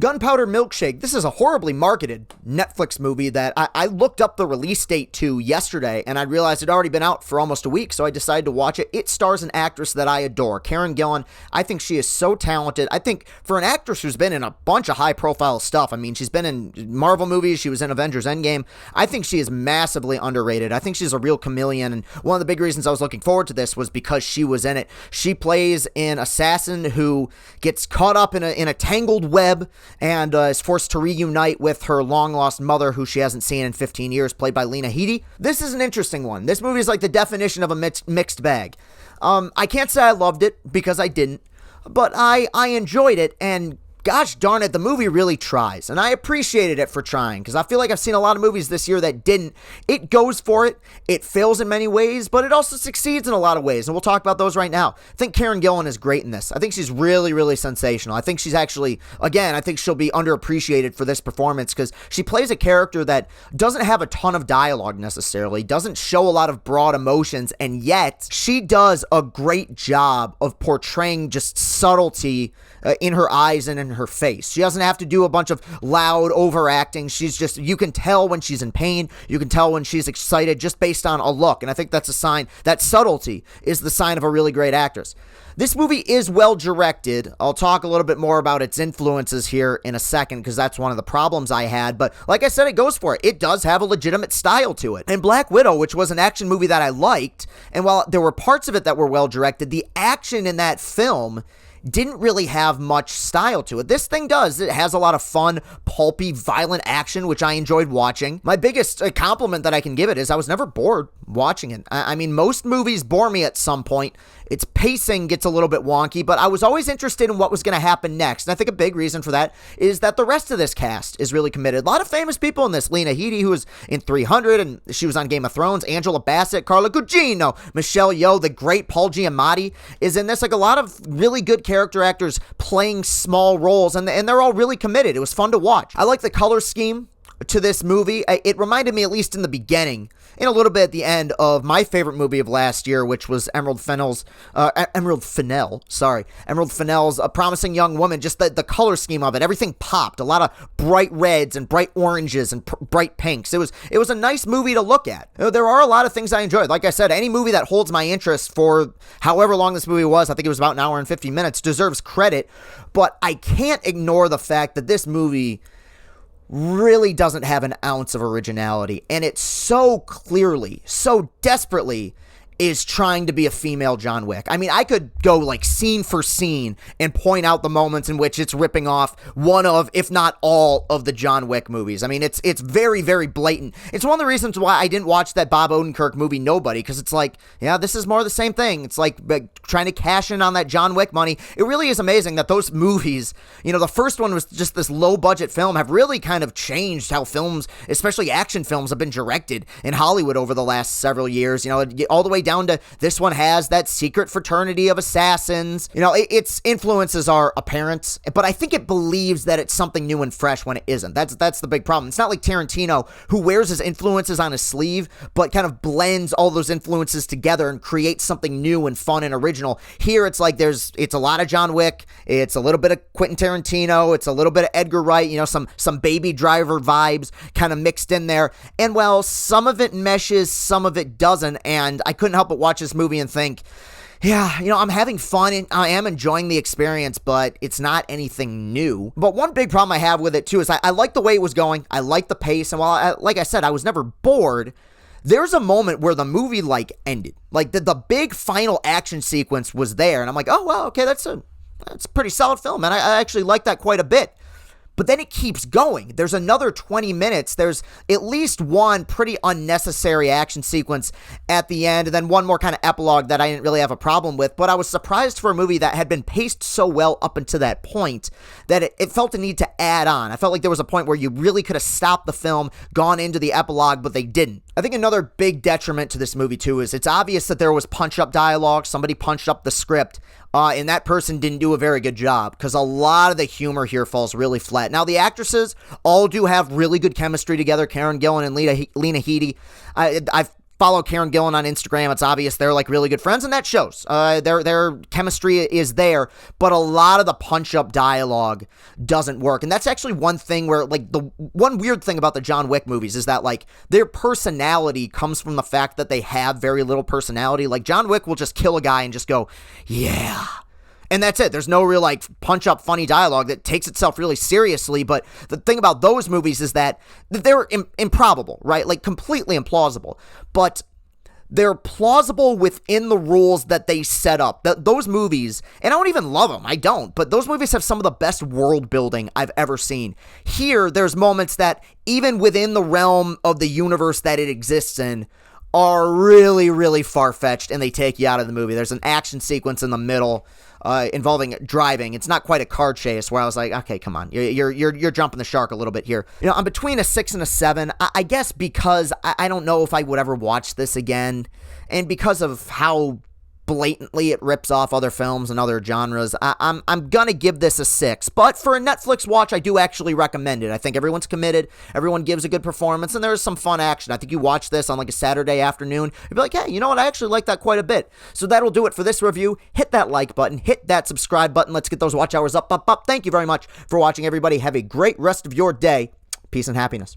Gunpowder Milkshake. This is a horribly marketed Netflix movie that I looked up the release date to yesterday, and I realized it had already been out for almost a week, so I decided to watch it. It stars an actress that I adore, Karen Gillan. I think she is so talented. I think for an actress who's been in a bunch of high-profile stuff, I mean, she's been in Marvel movies, she was in Avengers Endgame. I think she is massively underrated. I think she's a real chameleon, and one of the big reasons I was looking forward to this was because she was in it. She plays an assassin who gets caught up in a tangled web and is forced to reunite with her long-lost mother, who she hasn't seen in 15 years, played by Lena Headey. This is an interesting one. This movie is like the definition of a mixed bag. I can't say I loved it, because I didn't, but I enjoyed it, and gosh darn it, the movie really tries, and I appreciated it for trying, because I feel like I've seen a lot of movies this year that didn't. It goes for it, it fails in many ways, but it also succeeds in a lot of ways, and we'll talk about those right now. I think Karen Gillan is great in this. I think she's really, really sensational. I think she's actually, again, I think she'll be underappreciated for this performance, because she plays a character that doesn't have a ton of dialogue necessarily, doesn't show a lot of broad emotions, and yet she does a great job of portraying just subtlety in her eyes and in her face. She doesn't have to do a bunch of loud overacting. She's just, you can tell when she's in pain. You can tell when she's excited just based on a look. And I think that's a sign, that subtlety is the sign of a really great actress. This movie is well directed. I'll talk a little bit more about its influences here in a second, because that's one of the problems I had. But like I said, it goes for it. It does have a legitimate style to it. And Black Widow, which was an action movie that I liked, and while there were parts of it that were well directed, the action in that film didn't really have much style to it. This thing does. It has a lot of fun, pulpy, violent action, which I enjoyed watching. My biggest compliment that I can give it is I was never bored watching it. I mean, most movies bore me at some point. Its pacing gets a little bit wonky, but I was always interested in what was going to happen next. And I think a big reason for that is that the rest of this cast is really committed. A lot of famous people in this. Lena Headey, who was in 300, and she was on Game of Thrones. Angela Bassett, Carla Gugino, Michelle Yeoh, the great Paul Giamatti is in this. Like, a lot of really good character actors playing small roles, and they're all really committed. It was fun to watch. I like the color scheme to this movie. It reminded me, at least in the beginning, and a little bit at the end, of my favorite movie of last year, which was Emerald Fennell's A Promising Young Woman. Just the color scheme of it, everything popped. A lot of bright reds and bright oranges and bright pinks. It was a nice movie to look at. There are a lot of things I enjoyed. Like I said, any movie that holds my interest for however long this movie was, I think it was about an hour and 50 minutes, deserves credit. But I can't ignore the fact that this movie really doesn't have an ounce of originality, and it so clearly, so desperately is trying to be a female John Wick. I mean, I could go like scene for scene and point out the moments in which it's ripping off one of, if not all, of the John Wick movies. I mean, it's very, very blatant. It's one of the reasons why I didn't watch that Bob Odenkirk movie, Nobody, because it's like, yeah, this is more of the same thing. It's like trying to cash in on that John Wick money. It really is amazing that those movies, you know, the first one was just this low-budget film, have really kind of changed how films, especially action films, have been directed in Hollywood over the last several years. You know, all the way down to this one has that secret fraternity of assassins. You know, its influences are apparent, but I think it believes that it's something new and fresh when it isn't. That's the big problem. It's not like Tarantino, who wears his influences on his sleeve, but kind of blends all those influences together and creates something new and fun and original. Here, it's like it's a lot of John Wick, it's a little bit of Quentin Tarantino, it's a little bit of Edgar Wright, you know, some Baby Driver vibes kind of mixed in there. And well, some of it meshes, some of it doesn't, and I couldn't help but watch this movie and think, yeah, you know, I'm having fun and I am enjoying the experience, but it's not anything new. But one big problem I have with it too is I like the way it was going. I like the pace. And while, like I said, I was never bored, there's a moment where the movie like ended. Like the big final action sequence was there. And I'm like, oh, well, okay, that's a pretty solid film. And I actually like that quite a bit. But then it keeps going. There's another 20 minutes. There's at least one pretty unnecessary action sequence at the end, and then one more kind of epilogue that I didn't really have a problem with. But I was surprised for a movie that had been paced so well up until that point that it felt the need to add on. I felt like there was a point where you really could have stopped the film, gone into the epilogue, but they didn't. I think another big detriment to this movie, too, is it's obvious that there was punch-up dialogue. Somebody punched up the script, and that person didn't do a very good job, because a lot of the humor here falls really flat. Now, the actresses all do have really good chemistry together, Karen Gillan and Lena Headey. I've follow Karen Gillan on Instagram. It's obvious they're like really good friends, and that shows. Their chemistry is there, but a lot of the punch-up dialogue doesn't work. And that's actually one thing where, like, the one weird thing about the John Wick movies is that, like, their personality comes from the fact that they have very little personality. Like, John Wick will just kill a guy and just go, yeah. And that's it. There's no real, like, punch-up funny dialogue that takes itself really seriously. But the thing about those movies is that they're improbable, right? Like, completely implausible. But they're plausible within the rules that they set up. Those movies, and I don't even love them, I don't, but those movies have some of the best world building I've ever seen. Here, there's moments that, even within the realm of the universe that it exists in, are really, really far-fetched, and they take you out of the movie. There's an action sequence in the middle involving driving. It's not quite a car chase, where I was like, okay, come on, you're jumping the shark a little bit here. You know, I'm between a 6 and a 7. I guess because I don't know if I would ever watch this again, and because of how blatantly it rips off other films and other genres, I'm gonna give this a 6. But for a Netflix watch, I do actually recommend it. I think everyone's committed, everyone gives a good performance, and there's some fun action. I think you watch this on like a Saturday afternoon, you'd be like, hey, you know what, I actually like that quite a bit. So that'll do it for this review. Hit that like button, hit that subscribe button. Let's get those watch hours up. Thank you very much for watching, everybody. Have a great rest of your day. Peace and happiness.